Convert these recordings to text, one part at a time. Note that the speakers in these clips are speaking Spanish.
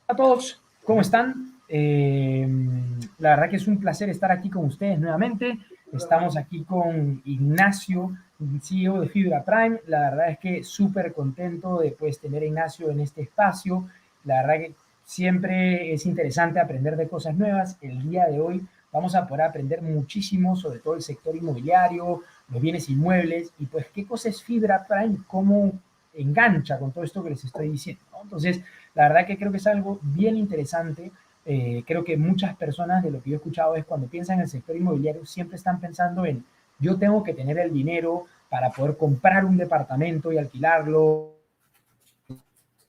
A todos, ¿cómo están? La verdad que es un placer estar aquí con ustedes nuevamente. Estamos aquí con Ignacio, CEO de Fibra Prime. La verdad es que súper contento de pues, tener a Ignacio en este espacio. La verdad que siempre es interesante aprender de cosas nuevas. El día de hoy vamos a poder aprender muchísimo sobre todo el sector inmobiliario, los bienes inmuebles y pues qué cosa es Fibra Prime, cómo engancha con todo esto que les estoy diciendo, ¿no? Entonces, la verdad que creo que es algo bien interesante. Creo que muchas personas de lo que yo he escuchado es cuando piensan en el sector inmobiliario siempre están pensando en yo tengo que tener el dinero para poder comprar un departamento y alquilarlo,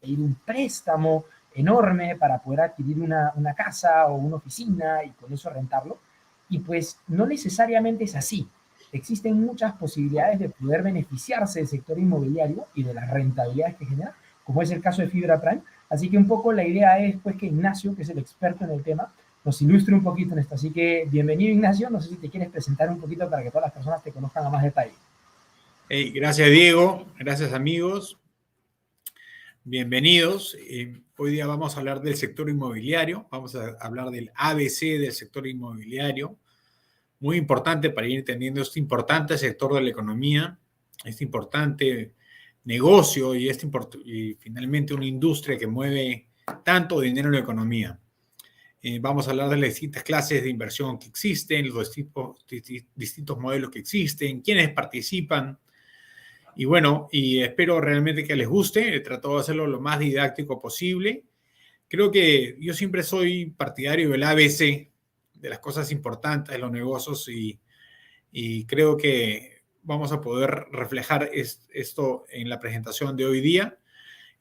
pedir un préstamo enorme para poder adquirir una casa o una oficina y con eso rentarlo. Y pues no necesariamente es así. Existen muchas posibilidades de poder beneficiarse del sector inmobiliario y de las rentabilidades que genera, como es el caso de Fibra Prime. Así que un poco la idea es pues que Ignacio, que es el experto en el tema, nos ilustre un poquito en esto. Así que bienvenido, Ignacio. No sé si te quieres presentar un poquito para que todas las personas te conozcan a más detalle. Hey, gracias, Diego. Gracias, amigos. Bienvenidos. Hoy día vamos a hablar del sector inmobiliario. Vamos a hablar del ABC del sector inmobiliario. Muy importante para ir entendiendo este importante sector de la economía, este importante negocio y finalmente una industria que mueve tanto dinero en la economía. Vamos a hablar de las distintas clases de inversión que existen, los distintos modelos que existen, quiénes participan. Y bueno, y espero realmente que les guste. He tratado de hacerlo lo más didáctico posible. Creo que yo siempre soy partidario del ABC, de las cosas importantes de los negocios, y creo que vamos a poder reflejar esto en la presentación de hoy día.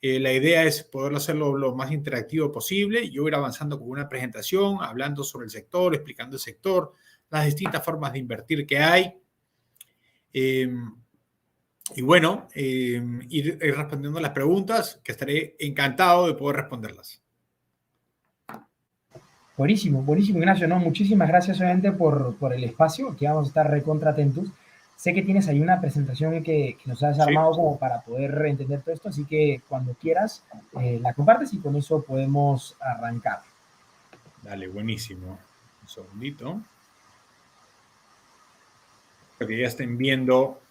La idea es poderlo hacerlo lo más interactivo posible. Yo voy a ir avanzando con una presentación, hablando sobre el sector, explicando el sector, las distintas formas de invertir que hay. Y bueno, ir respondiendo las preguntas, que estaré encantado de poder responderlas. Buenísimo, buenísimo, Ignacio, ¿no? Muchísimas gracias obviamente por el espacio, que vamos a estar recontra atentos. Sé que tienes ahí una presentación que nos has Sí. armado como para poder entender todo esto, así que cuando quieras la compartes y con eso podemos arrancar. Dale, buenísimo. Un segundito. Para que ya estén viendo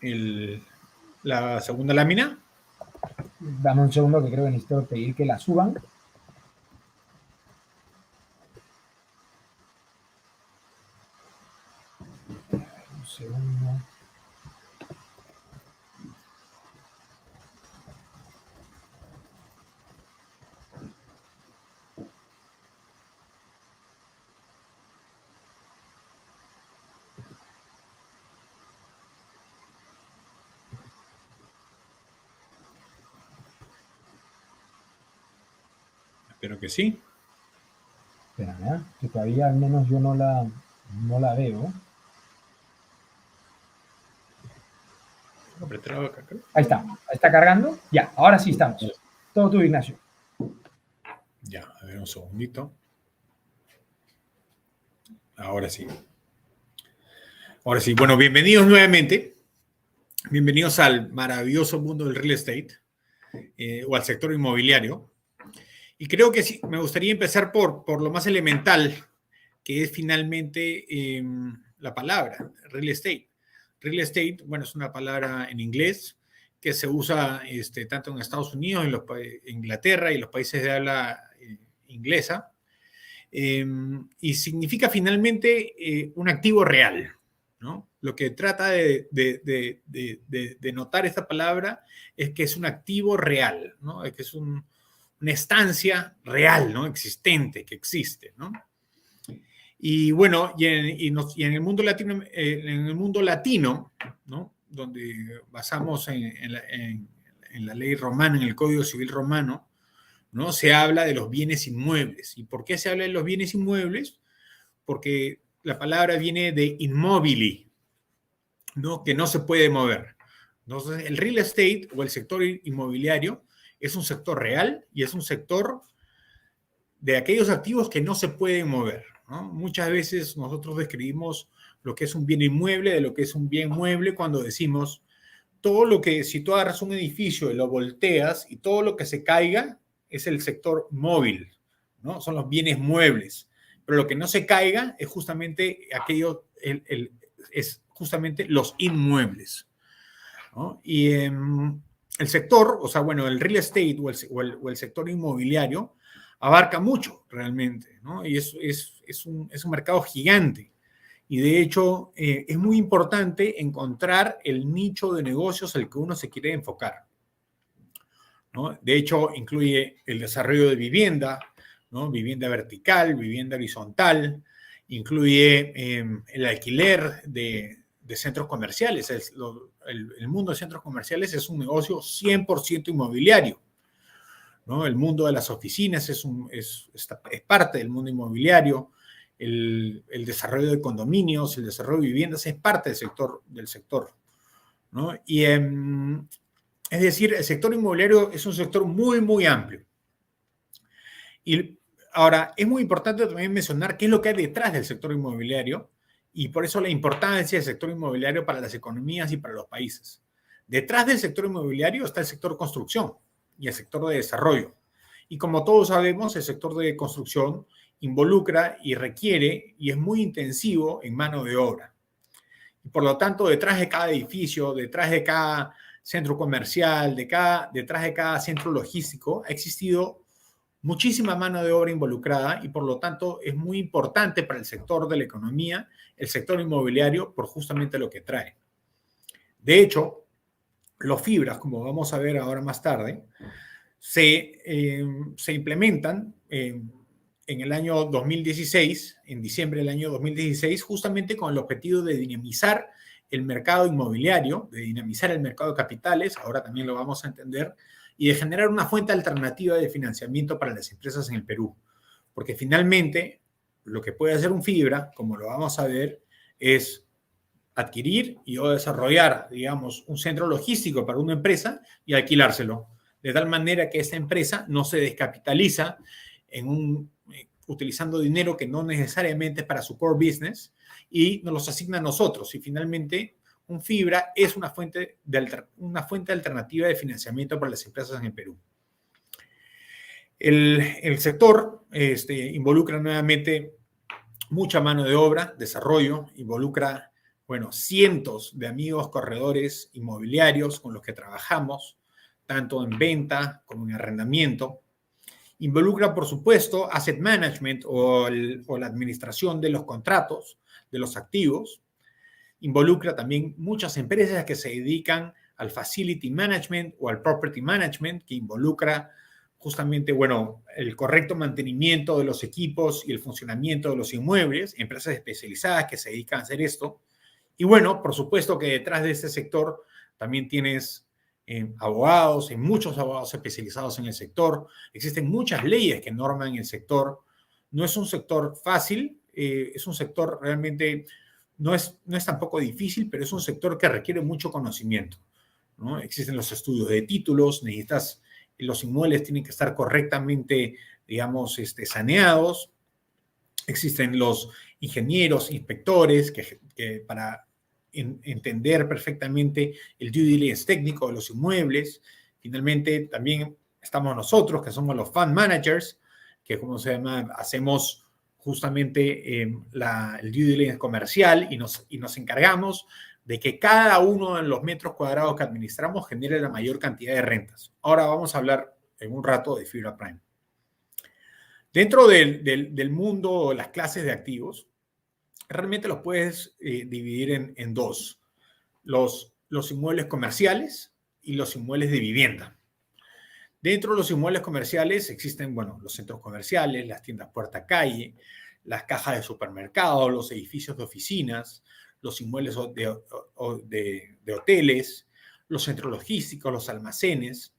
la segunda lámina. Dame un segundo que creo que necesito pedir que la suban. Un segundo. Espero que sí. Espérame, que todavía al menos yo no la veo. Ahí está cargando. Ya, ahora sí estamos. Todo tú, Ignacio. Ya, a ver un segundito. Ahora sí. Ahora sí. Bueno, bienvenidos nuevamente. Bienvenidos al maravilloso mundo del real estate o al sector inmobiliario. Y creo que sí, me gustaría empezar por lo más elemental, que es finalmente la palabra, real estate. Real estate, bueno, es una palabra en inglés que se usa tanto en Estados Unidos, en Inglaterra y los países de habla inglesa, y significa finalmente un activo real, ¿no? Lo que trata de notar esta palabra es que es un activo real, ¿no? Es que es una estancia real, ¿no? Existente, que existe, ¿no? Y bueno, y en el mundo latino, ¿no? Donde basamos en la ley romana, en el Código Civil romano, ¿no? Se habla de los bienes inmuebles. ¿Y por qué se habla de los bienes inmuebles? Porque la palabra viene de immobili, ¿no? Que no se puede mover. Entonces, el real estate o el sector inmobiliario es un sector real y es un sector de aquellos activos que no se pueden mover, ¿no? Muchas veces nosotros describimos lo que es un bien inmueble de lo que es un bien mueble cuando decimos todo lo que, si tú agarras un edificio y lo volteas y todo lo que se caiga es el sector móvil, ¿no? Son los bienes muebles. Pero lo que no se caiga es justamente aquello, es justamente los inmuebles, ¿no? Y el sector, o sea, bueno, el real estate o el sector inmobiliario abarca mucho realmente, ¿no? Y es un mercado gigante. Y de hecho, es muy importante encontrar el nicho de negocios al que uno se quiere enfocar, ¿no? De hecho, incluye el desarrollo de vivienda, ¿no? Vivienda vertical, vivienda horizontal, incluye el alquiler de centros comerciales. El mundo de centros comerciales es un negocio 100% inmobiliario, ¿no? El mundo de las oficinas es parte del mundo inmobiliario. El desarrollo de condominios, el desarrollo de viviendas es parte del sector, ¿no? Y es decir, el sector inmobiliario es un sector muy, muy amplio. Y ahora, es muy importante también mencionar qué es lo que hay detrás del sector inmobiliario y por eso la importancia del sector inmobiliario para las economías y para los países. Detrás del sector inmobiliario está el sector construcción y el sector de desarrollo. Y como todos sabemos, el sector de construcción involucra y requiere y es muy intensivo en mano de obra. Y por lo tanto, detrás de cada edificio, detrás de cada centro comercial, detrás de cada centro logístico, ha existido muchísima mano de obra involucrada y por lo tanto es muy importante para el sector de la economía, el sector inmobiliario, por justamente lo que trae. De hecho, los fibras, como vamos a ver ahora más tarde, se implementan en el año 2016, en diciembre del año 2016, justamente con el objetivo de dinamizar el mercado inmobiliario, de dinamizar el mercado de capitales, ahora también lo vamos a entender, y de generar una fuente alternativa de financiamiento para las empresas en el Perú. Porque finalmente, lo que puede hacer un fibra, como lo vamos a ver, es adquirir y o desarrollar, digamos, un centro logístico para una empresa y alquilárselo, de tal manera que esa empresa no se descapitaliza utilizando dinero que no necesariamente es para su core business y nos los asigna a nosotros. Y finalmente, un fibra es una fuente alternativa de financiamiento para las empresas en el Perú. El sector involucra nuevamente mucha mano de obra, desarrollo, involucra, bueno, cientos de amigos corredores inmobiliarios con los que trabajamos, tanto en venta como en arrendamiento. Involucra, por supuesto, asset management o la administración de los contratos, de los activos. Involucra también muchas empresas que se dedican al facility management o al property management, que involucra justamente, bueno, el correcto mantenimiento de los equipos y el funcionamiento de los inmuebles, empresas especializadas que se dedican a hacer esto. Y bueno, por supuesto que detrás de este sector también tienes abogados, hay muchos abogados especializados en el sector, existen muchas leyes que norman el sector. No es un sector fácil, es un sector realmente, no es tampoco difícil, pero es un sector que requiere mucho conocimiento, ¿no? Existen los estudios de títulos, los inmuebles tienen que estar correctamente, digamos, saneados. Existen los ingenieros, inspectores, que para entender perfectamente el due diligence técnico de los inmuebles. Finalmente, también estamos nosotros, que somos los fund managers, que, como se llama, hacemos justamente el due diligence comercial y nos encargamos de que cada uno de los metros cuadrados que administramos genere la mayor cantidad de rentas. Ahora vamos a hablar en un rato de Fibra Prime. Dentro del mundo, las clases de activos, realmente los puedes dividir en dos. Los inmuebles comerciales y los inmuebles de vivienda. Dentro de los inmuebles comerciales existen, bueno, los centros comerciales, las tiendas puerta calle, las cajas de supermercado, los edificios de oficinas, los inmuebles de hoteles, los centros logísticos, los almacenes.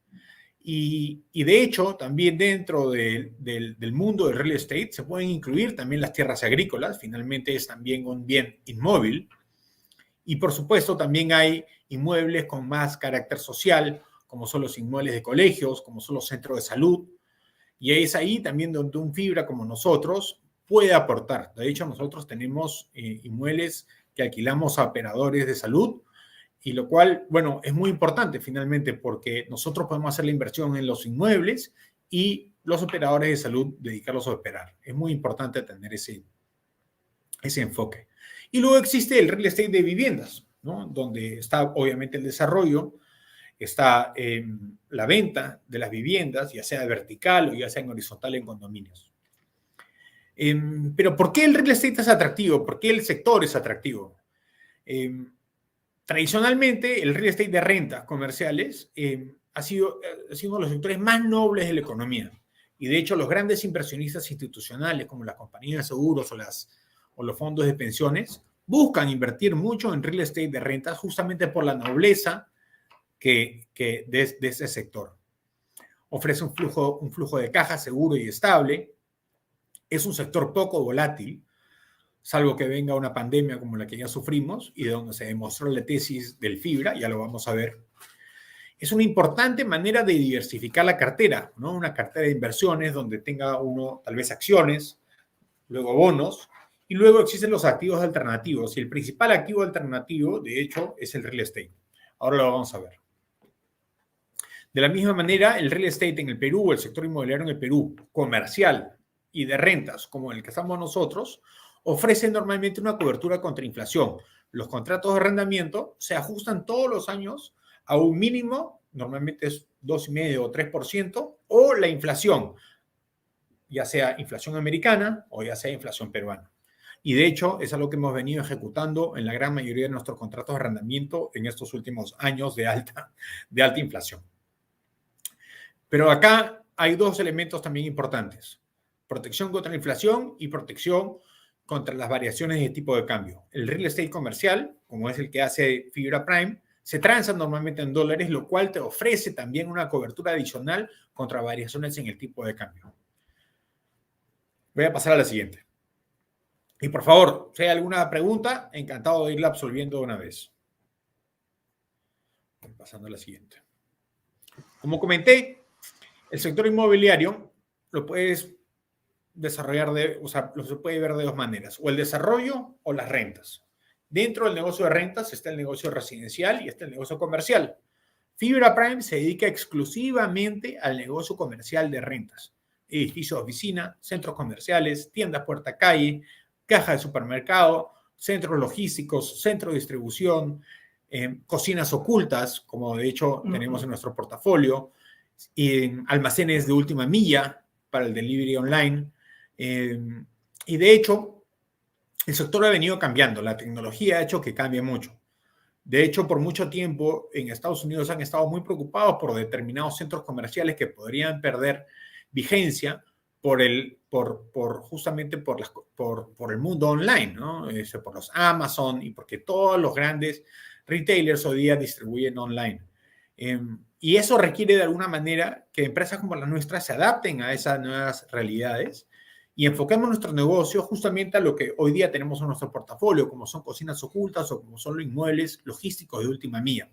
Y de hecho, también dentro del mundo del real estate se pueden incluir también las tierras agrícolas. Finalmente es también un bien inmóvil. Y por supuesto también hay inmuebles con más carácter social, como son los inmuebles de colegios, como son los centros de salud. Y es ahí también donde un fibra como nosotros puede aportar. De hecho, nosotros tenemos inmuebles que alquilamos a operadores de salud, y lo cual, bueno, es muy importante finalmente porque nosotros podemos hacer la inversión en los inmuebles y los operadores de salud dedicarlos a operar. Es muy importante tener ese enfoque. Y luego existe el real estate de viviendas, ¿no? Donde está obviamente el desarrollo, está la venta de las viviendas, ya sea vertical o ya sea en horizontal en condominios. Pero ¿por qué el real estate es atractivo? ¿Por qué el sector es atractivo? Tradicionalmente, el real estate de rentas comerciales ha sido uno de los sectores más nobles de la economía. Y de hecho, los grandes inversionistas institucionales, como las compañías de seguros o los fondos de pensiones, buscan invertir mucho en real estate de rentas justamente por la nobleza de ese sector. Ofrece un flujo de caja seguro y estable. Es un sector poco volátil, salvo que venga una pandemia como la que ya sufrimos y de donde se demostró la tesis del fibra, ya lo vamos a ver. Es una importante manera de diversificar la cartera, ¿no? Una cartera de inversiones donde tenga uno tal vez acciones, luego bonos, y luego existen los activos alternativos. Y el principal activo alternativo, de hecho, es el real estate. Ahora lo vamos a ver. De la misma manera, el real estate en el Perú, el sector inmobiliario en el Perú, comercial y de rentas, como el que estamos nosotros, ofrece normalmente una cobertura contra inflación. Los contratos de arrendamiento se ajustan todos los años a un mínimo, normalmente es 2,5 o 3%, o la inflación, ya sea inflación americana o ya sea inflación peruana. Y de hecho, es algo que hemos venido ejecutando en la gran mayoría de nuestros contratos de arrendamiento en estos últimos años de alta inflación. Pero acá hay dos elementos también importantes: protección contra la inflación y protección contra las variaciones de tipo de cambio. El real estate comercial, como es el que hace Fibra Prime, se transa normalmente en dólares, lo cual te ofrece también una cobertura adicional contra variaciones en el tipo de cambio. Voy a pasar a la siguiente. Y por favor, si hay alguna pregunta, encantado de irla absolviendo de una vez. Voy pasando a la siguiente. Como comenté, el sector inmobiliario lo puedes desarrollar lo se puede ver de dos maneras: o el desarrollo o las rentas. Dentro del negocio de rentas está el negocio residencial y está el negocio comercial. Fibra Prime se dedica exclusivamente al negocio comercial de rentas: edificios de oficina, centros comerciales, tiendas puerta calle, caja de supermercado, centros logísticos, centros de distribución, cocinas ocultas, como de hecho tenemos en nuestro portafolio, almacenes de última milla para el delivery online. Y de hecho, el sector ha venido cambiando. La tecnología ha hecho que cambie mucho. De hecho, por mucho tiempo en Estados Unidos han estado muy preocupados por determinados centros comerciales que podrían perder vigencia justamente por el mundo online, ¿no? Por los Amazon y porque todos los grandes retailers hoy día distribuyen online. Y eso requiere de alguna manera que empresas como la nuestra se adapten a esas nuevas realidades y enfoquemos nuestro negocio justamente a lo que hoy día tenemos en nuestro portafolio, como son cocinas ocultas o como son los inmuebles logísticos de última milla.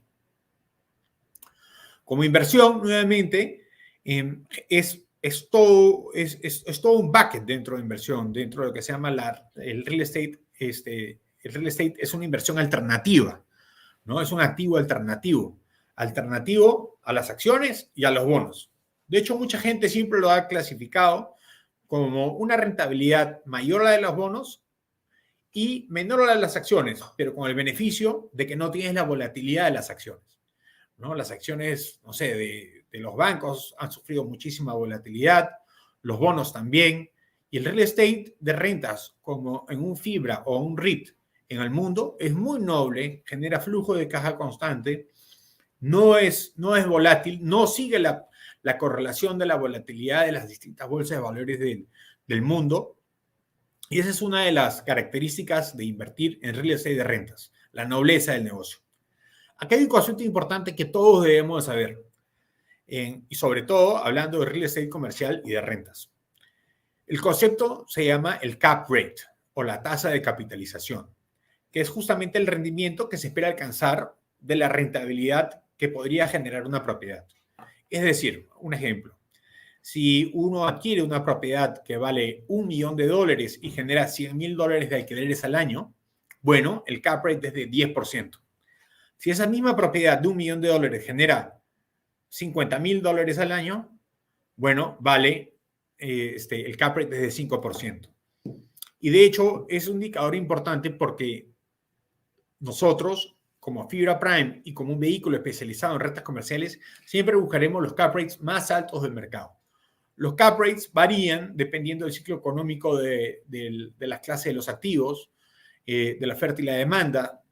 Como inversión, nuevamente, es todo un bucket dentro de inversión, dentro de lo que se llama el real estate. El real estate es una inversión alternativa, ¿no? Es un activo alternativo a las acciones y a los bonos. De hecho, mucha gente siempre lo ha clasificado como una rentabilidad mayor a la de los bonos y menor a la de las acciones, pero con el beneficio de que no tienes la volatilidad de las acciones, ¿no? Las acciones, no sé, de los bancos han sufrido muchísima volatilidad, los bonos también, y el real estate de rentas, como en un Fibra o un REIT en el mundo, es muy noble, genera flujo de caja constante, no es volátil, no sigue la correlación de la volatilidad de las distintas bolsas de valores del mundo. Y esa es una de las características de invertir en real estate de rentas, la nobleza del negocio. Aquí hay un concepto importante que todos debemos de saber, y sobre todo hablando de real estate comercial y de rentas. El concepto se llama el cap rate o la tasa de capitalización, que es justamente el rendimiento que se espera alcanzar de la rentabilidad que podría generar una propiedad. Es decir, un ejemplo, si uno adquiere una propiedad que vale $1 millón y genera $100,000 de alquileres al año, bueno, el cap rate es de 10%. Si esa misma propiedad de $1 millón genera $50,000 al año, bueno, vale el cap rate es de 5%. Y de hecho es un indicador importante porque nosotros, como Fibra Prime y como un vehículo especializado en rentas comerciales, siempre buscaremos los cap rates más altos del mercado. Los cap rates varían dependiendo del ciclo económico de las clases de los activos, de la oferta y la demanda,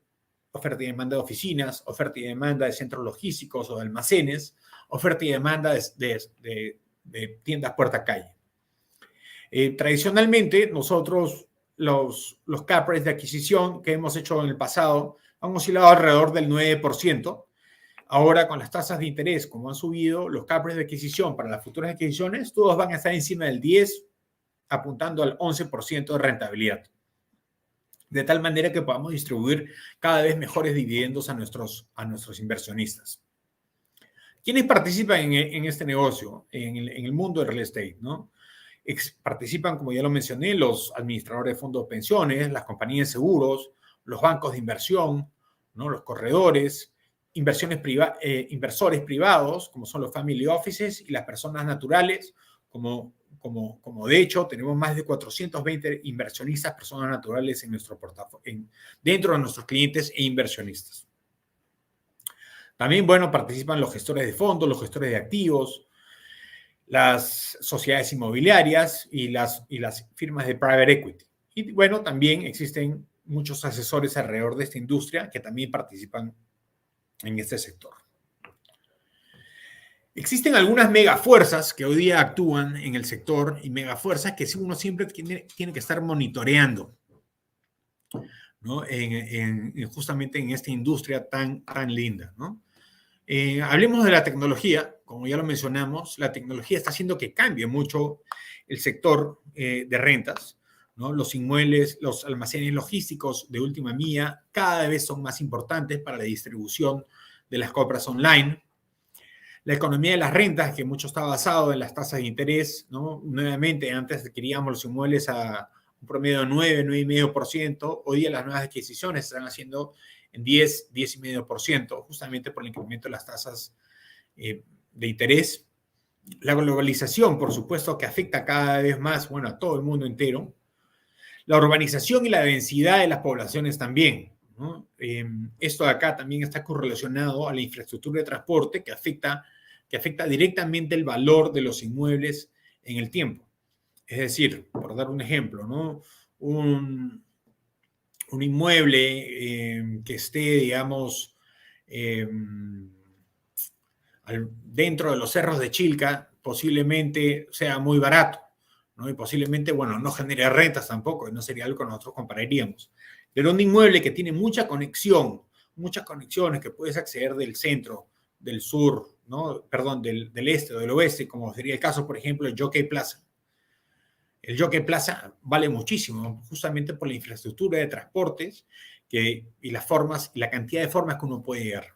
oferta y demanda de oficinas, oferta y demanda de centros logísticos o de almacenes, oferta y demanda de tiendas puerta a calle. Tradicionalmente, nosotros los cap rates de adquisición que hemos hecho en el pasado han oscilado alrededor del 9%. Ahora, con las tasas de interés, como han subido, los cap rates de adquisición para las futuras adquisiciones, todos van a estar encima del 10%, apuntando al 11% de rentabilidad. De tal manera que podamos distribuir cada vez mejores dividendos a nuestros inversionistas. ¿Quiénes participan en este negocio, en el mundo del real estate, ¿no? Participan, como ya lo mencioné, los administradores de fondos de pensiones, las compañías de seguros, los bancos de inversión, ¿no? Los corredores, inversores privados, como son los family offices, y las personas naturales, como de hecho tenemos más de 420 inversionistas, personas naturales en nuestro portafolio, dentro de nuestros clientes e inversionistas. También, bueno, participan los gestores de fondos, los gestores de activos, las sociedades inmobiliarias y las firmas de private equity. Y bueno, también existen muchos asesores alrededor de esta industria que también participan en este sector. Existen algunas megafuerzas que hoy día actúan en el sector y megafuerzas que uno siempre tiene que estar monitoreando, ¿no? Justamente en esta industria tan linda, ¿no? Hablemos de la tecnología. Como ya lo mencionamos, la tecnología está haciendo que cambie mucho el sector de rentas, ¿no? Los inmuebles, los almacenes logísticos de última milla cada vez son más importantes para la distribución de las compras online. La economía de las rentas, que mucho está basado en las tasas de interés, ¿no? Nuevamente, antes adquiríamos los inmuebles a un promedio de 9, 9,5%. Hoy día las nuevas adquisiciones se están haciendo en 10, 10,5%, justamente por el incremento de las tasas de interés. La globalización, por supuesto, que afecta cada vez más, bueno, a todo el mundo entero. La urbanización y la densidad de las poblaciones también, ¿no? Esto de acá también está correlacionado a la infraestructura de transporte que afecta directamente el valor de los inmuebles en el tiempo. Es decir, por dar un ejemplo, ¿no? Un inmueble que esté, digamos, dentro de los cerros de Chilca, posiblemente sea muy barato, ¿no? Y posiblemente, bueno, no genere rentas tampoco, y no sería algo que nosotros compararíamos. Pero un inmueble que tiene muchas conexiones, que puedes acceder del centro, del sur, ¿no? Perdón, del este o del oeste, como sería el caso, por ejemplo, de Jockey Plaza. El Jockey Plaza vale muchísimo, justamente por la infraestructura de transportes y la cantidad de formas que uno puede llegar.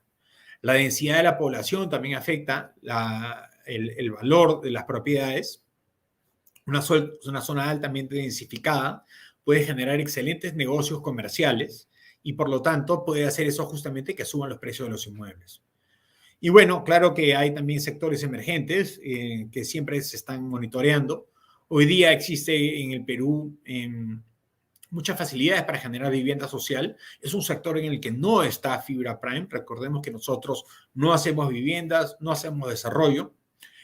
La densidad de la población también afecta el valor de las propiedades. Una zona altamente densificada puede generar excelentes negocios comerciales y por lo tanto puede hacer eso justamente que suban los precios de los inmuebles. Y bueno, claro que hay también sectores emergentes que siempre se están monitoreando. Hoy día existe en el Perú muchas facilidades para generar vivienda social. Es un sector en el que no está Fibra Prime. Recordemos que nosotros no hacemos viviendas, no hacemos desarrollo.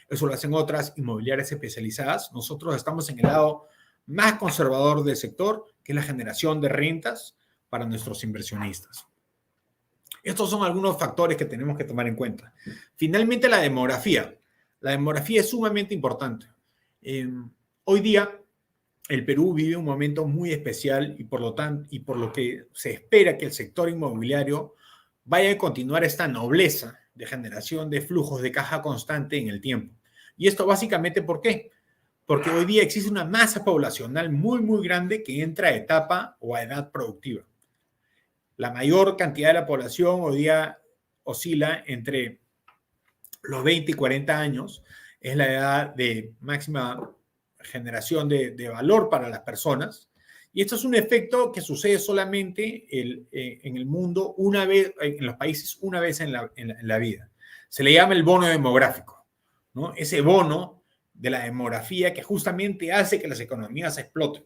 Eso lo hacen otras inmobiliarias especializadas. Nosotros estamos en el lado más conservador del sector, que es la generación de rentas para nuestros inversionistas. Estos son algunos factores que tenemos que tomar en cuenta. Finalmente, la demografía. La demografía es sumamente importante. Hoy día, el Perú vive un momento muy especial y por lo que se espera que el sector inmobiliario vaya a continuar esta nobleza de generación de flujos de caja constante en el tiempo. Y esto básicamente, ¿por qué? Porque hoy día existe una masa poblacional muy, muy grande que entra a etapa o a edad productiva. La mayor cantidad de la población hoy día oscila entre los 20 y 40 años. Es la edad de máxima generación de valor para las personas. Y esto es un efecto que sucede solamente en el mundo una vez, en los países una vez en la vida. Se le llama el bono demográfico, ¿no? Ese bono de la demografía que justamente hace que las economías exploten.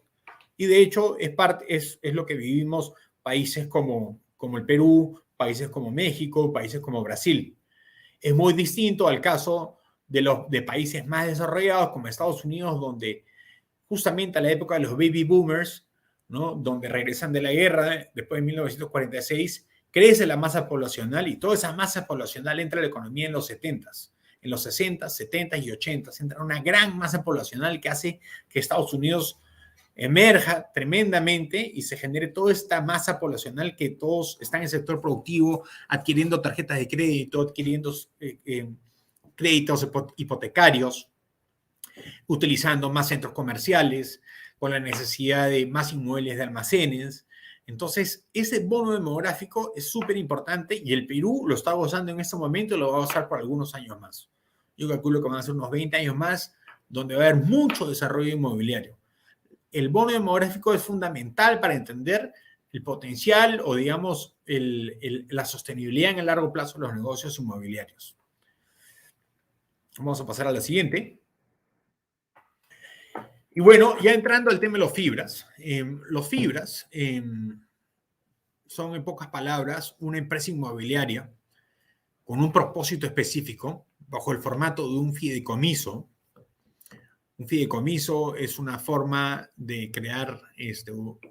Y de hecho es lo que vivimos países como el Perú, países como México, países como Brasil. Es muy distinto al caso de países más desarrollados como Estados Unidos, donde justamente a la época de los baby boomers, ¿no? Donde regresan de la guerra después de 1946, crece la masa poblacional y toda esa masa poblacional entra a la economía en los 70s. En los 60, 70 y 80 entra una gran masa poblacional que hace que Estados Unidos emerja tremendamente y se genere toda esta masa poblacional que todos están en el sector productivo, adquiriendo tarjetas de crédito, adquiriendo créditos hipotecarios, utilizando más centros comerciales, con la necesidad de más inmuebles de almacenes. Entonces, ese bono demográfico es súper importante y el Perú lo está gozando en este momento y lo va a gozar por algunos años más. Yo calculo que van a ser unos 20 años más, donde va a haber mucho desarrollo inmobiliario. El bono demográfico es fundamental para entender el potencial o, digamos, la sostenibilidad en el largo plazo de los negocios inmobiliarios. Vamos a pasar a la siguiente. Y bueno, ya entrando al tema de los fibras. Los fibras son, en pocas palabras, una empresa inmobiliaria con un propósito específico bajo el formato de un fideicomiso. Un fideicomiso es una forma de crear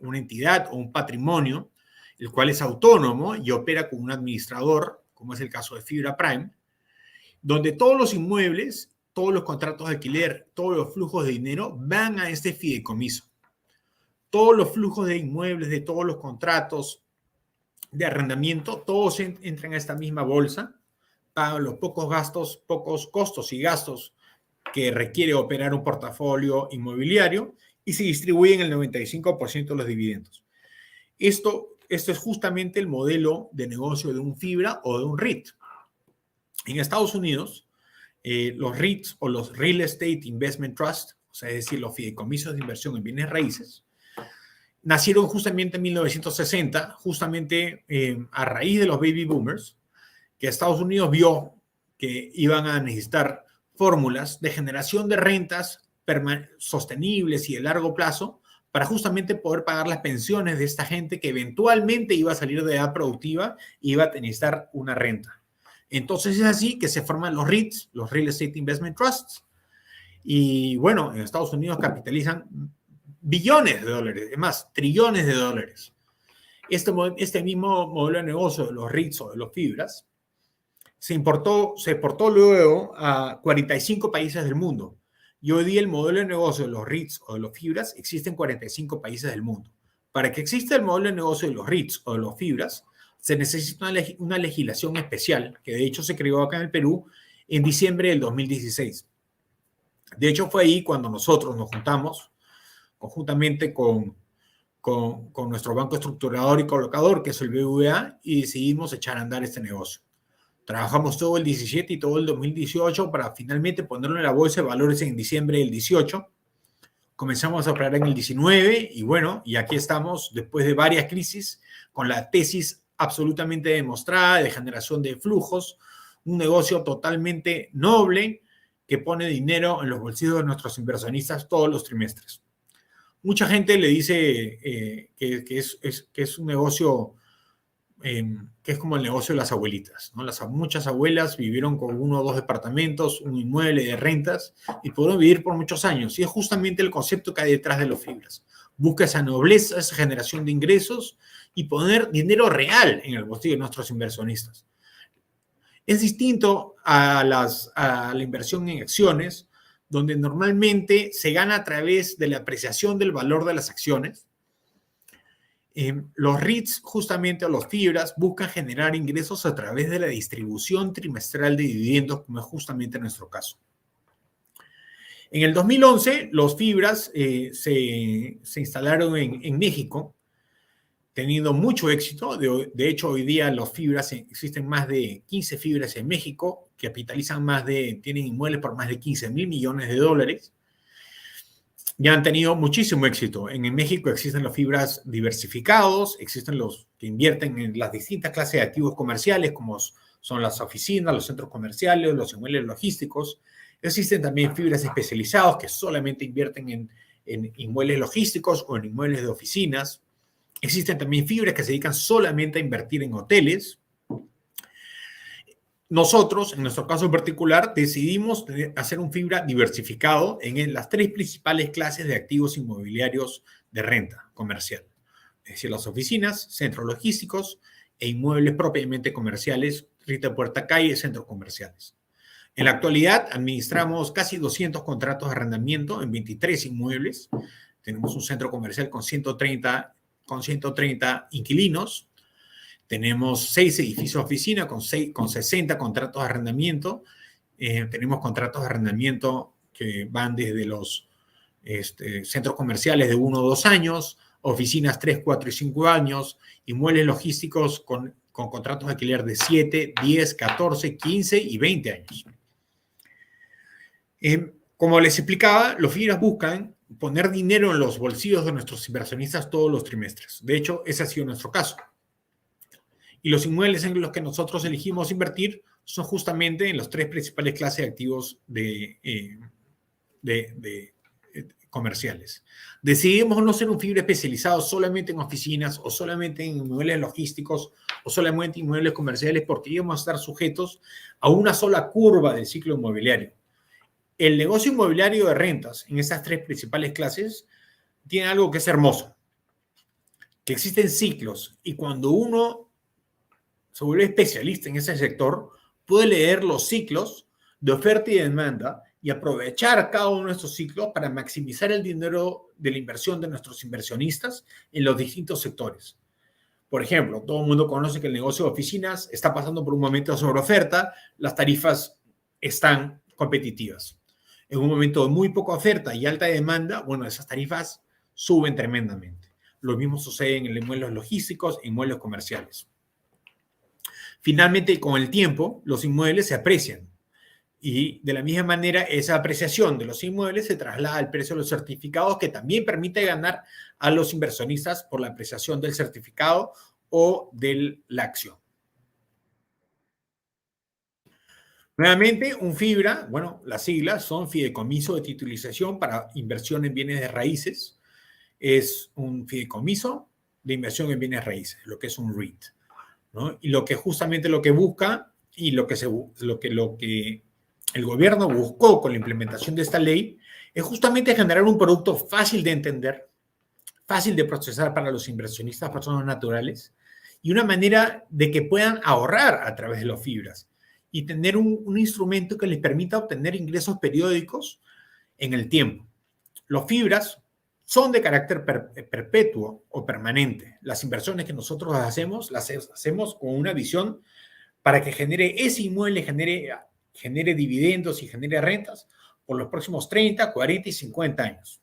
una entidad o un patrimonio, el cual es autónomo y opera con un administrador, como es el caso de Fibra Prime, donde todos los inmuebles, todos los contratos de alquiler, todos los flujos de dinero van a este fideicomiso. Todos los flujos de inmuebles, de todos los contratos de arrendamiento, todos entran a esta misma bolsa, pagan los pocos costos y gastos que requiere operar un portafolio inmobiliario y se distribuyen el 95% de los dividendos. Esto es justamente el modelo de negocio de un FIBRA o de un REIT. En Estados Unidos, los REITs o los Real Estate Investment Trust, o sea, es decir, los fideicomisos de inversión en bienes raíces, nacieron justamente en 1960, justamente a raíz de los baby boomers, que Estados Unidos vio que iban a necesitar fórmulas de generación de rentas sostenibles y de largo plazo para justamente poder pagar las pensiones de esta gente que eventualmente iba a salir de edad productiva y iba a necesitar una renta. Entonces es así que se forman los REITs, los Real Estate Investment Trusts, y bueno, en Estados Unidos capitalizan billones de dólares, además, trillones de dólares. Este mismo modelo de negocio de los REITs o de los fibras se exportó luego a 45 países del mundo. Y hoy día el modelo de negocio de los REITs o de los fibras existe en 45 países del mundo. Para que exista el modelo de negocio de los REITs o de los fibras, se necesita una legislación especial, que de hecho se creó acá en el Perú en diciembre del 2016. De hecho, fue ahí cuando nosotros nos juntamos, conjuntamente con nuestro banco estructurador y colocador, que es el BBVA, y decidimos echar a andar este negocio. Trabajamos todo el 17 y todo el 2018 para finalmente ponerlo en la bolsa de valores en diciembre del 18. Comenzamos a operar en el 19 y bueno, y aquí estamos después de varias crisis con la tesis absolutamente demostrada de generación de flujos, un negocio totalmente noble que pone dinero en los bolsillos de nuestros inversionistas todos los trimestres. Mucha gente le dice que es un negocio que es como el negocio de las abuelitas, ¿no? Muchas abuelas vivieron con 1 o 2 departamentos, un inmueble de rentas y pudieron vivir por muchos años. Y es justamente el concepto que hay detrás de los fibras. Busca esa nobleza, esa generación de ingresos y poner dinero real en el bolsillo de nuestros inversionistas. Es distinto a la inversión en acciones, donde normalmente se gana a través de la apreciación del valor de las acciones. Los REITs, justamente, o los fibras, buscan generar ingresos a través de la distribución trimestral de dividendos, como es justamente nuestro caso. En el 2011, los fibras se instalaron en México, teniendo mucho éxito. De hecho, hoy día los fibras, existen más de 15 fibras en México, capitalizan tienen inmuebles por más de 15,000 millones de dólares. Ya han tenido muchísimo éxito. En México existen los fibras diversificados, existen los que invierten en las distintas clases de activos comerciales, como son las oficinas, los centros comerciales, los inmuebles logísticos. Existen también fibras especializadas que solamente invierten en inmuebles logísticos o en inmuebles de oficinas. Existen también fibras que se dedican solamente a invertir en hoteles. Nosotros, en nuestro caso en particular, decidimos hacer un fibra diversificado en las 3 principales clases de activos inmobiliarios de renta comercial. Es decir, las oficinas, centros logísticos e inmuebles propiamente comerciales, retail puerta calle, centros comerciales. En la actualidad, administramos casi 200 contratos de arrendamiento en 23 inmuebles. Tenemos un centro comercial con 130 inquilinos. Tenemos 6 edificios de oficina con 60 contratos de arrendamiento. Tenemos contratos de arrendamiento que van desde los centros comerciales de 1 o 2 años, oficinas 3, 4 y 5 años, inmuebles logísticos con contratos de alquiler de 7, 10, 14, 15 y 20 años. Como les explicaba, los fibras buscan poner dinero en los bolsillos de nuestros inversionistas todos los trimestres. De hecho, ese ha sido nuestro caso. Y los inmuebles en los que nosotros elegimos invertir son justamente en las 3 principales clases de activos comerciales. Decidimos no ser un fibra especializado solamente en oficinas o solamente en inmuebles logísticos o solamente en inmuebles comerciales porque íbamos a estar sujetos a una sola curva del ciclo inmobiliario. El negocio inmobiliario de rentas en esas 3 principales clases tiene algo que es hermoso, que existen ciclos y cuando uno se vuelve especialista en ese sector, puede leer los ciclos de oferta y demanda y aprovechar cada uno de estos ciclos para maximizar el dinero de la inversión de nuestros inversionistas en los distintos sectores. Por ejemplo, todo el mundo conoce que el negocio de oficinas está pasando por un momento de sobreoferta, las tarifas están competitivas. En un momento de muy poca oferta y alta demanda, bueno, esas tarifas suben tremendamente. Lo mismo sucede en inmuebles logísticos e inmuebles comerciales. Finalmente, con el tiempo, los inmuebles se aprecian y de la misma manera esa apreciación de los inmuebles se traslada al precio de los certificados que también permite ganar a los inversionistas por la apreciación del certificado o de la acción. Nuevamente, un FIBRA, bueno, las siglas son Fideicomiso de Titulización para Inversión en Bienes de Raíces. Es un fideicomiso de inversión en bienes raíces, lo que es un REIT, ¿no? Y lo que justamente lo que busca y lo que el gobierno buscó con la implementación de esta ley es justamente generar un producto fácil de entender, fácil de procesar para los inversionistas, personas naturales, y una manera de que puedan ahorrar a través de los fibras y tener un instrumento que les permita obtener ingresos periódicos en el tiempo. Los fibras son de carácter perpetuo o permanente. Las inversiones que nosotros hacemos, las hacemos con una visión para que genere ese inmueble, genere dividendos y genere rentas por los próximos 30, 40 y 50 años.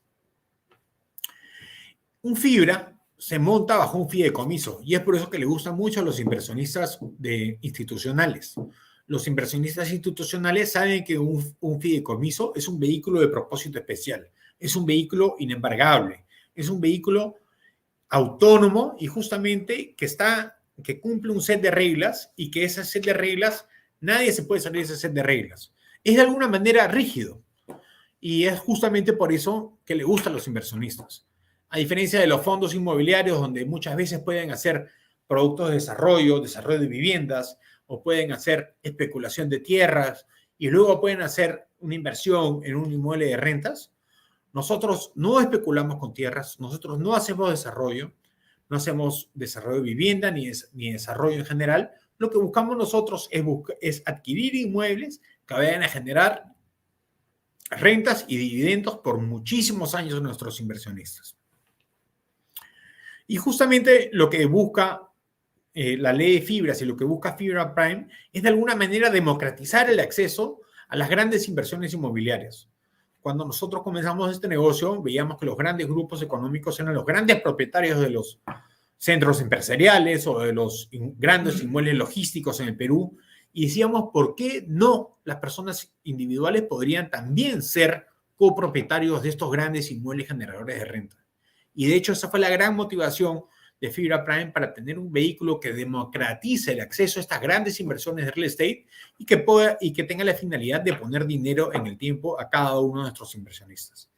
Un fibra se monta bajo un fideicomiso y es por eso que le gusta mucho a los inversionistas institucionales. Los inversionistas institucionales saben que un fideicomiso es un vehículo de propósito especial, es un vehículo inembargable, es un vehículo autónomo y justamente que cumple un set de reglas y que ese set de reglas, nadie se puede salir de ese set de reglas. Es de alguna manera rígido y es justamente por eso que le gusta a los inversionistas. A diferencia de los fondos inmobiliarios donde muchas veces pueden hacer productos de desarrollo de viviendas o pueden hacer especulación de tierras y luego pueden hacer una inversión en un inmueble de rentas, nosotros no especulamos con tierras, nosotros no hacemos desarrollo, no hacemos desarrollo de vivienda ni desarrollo en general. Lo que buscamos nosotros es adquirir inmuebles que vayan a generar rentas y dividendos por muchísimos años a nuestros inversionistas. Y justamente lo que busca la ley de fibras y lo que busca Fibra Prime es de alguna manera democratizar el acceso a las grandes inversiones inmobiliarias. Cuando nosotros comenzamos este negocio, veíamos que los grandes grupos económicos eran los grandes propietarios de los centros empresariales o de los grandes inmuebles logísticos en el Perú y decíamos, ¿por qué no las personas individuales podrían también ser copropietarios de estos grandes inmuebles generadores de renta? Y de hecho esa fue la gran motivación de Fibra Prime para tener un vehículo que democratice el acceso a estas grandes inversiones de real estate y que tenga la finalidad de poner dinero en el tiempo a cada uno de nuestros inversionistas.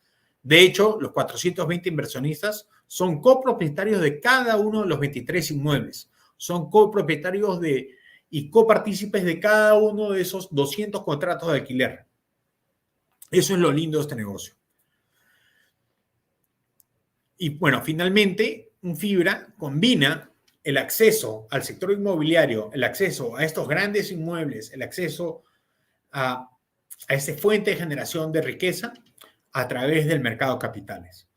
De hecho, los 420 inversionistas son copropietarios de cada uno de los 23 inmuebles. Son copropietarios y copartícipes de cada uno de esos 200 contratos de alquiler. Eso es lo lindo de este negocio. Y bueno, finalmente, un Fibra combina el acceso al sector inmobiliario, el acceso a estos grandes inmuebles, el acceso a esa fuente de generación de riqueza a través del mercado de capitales,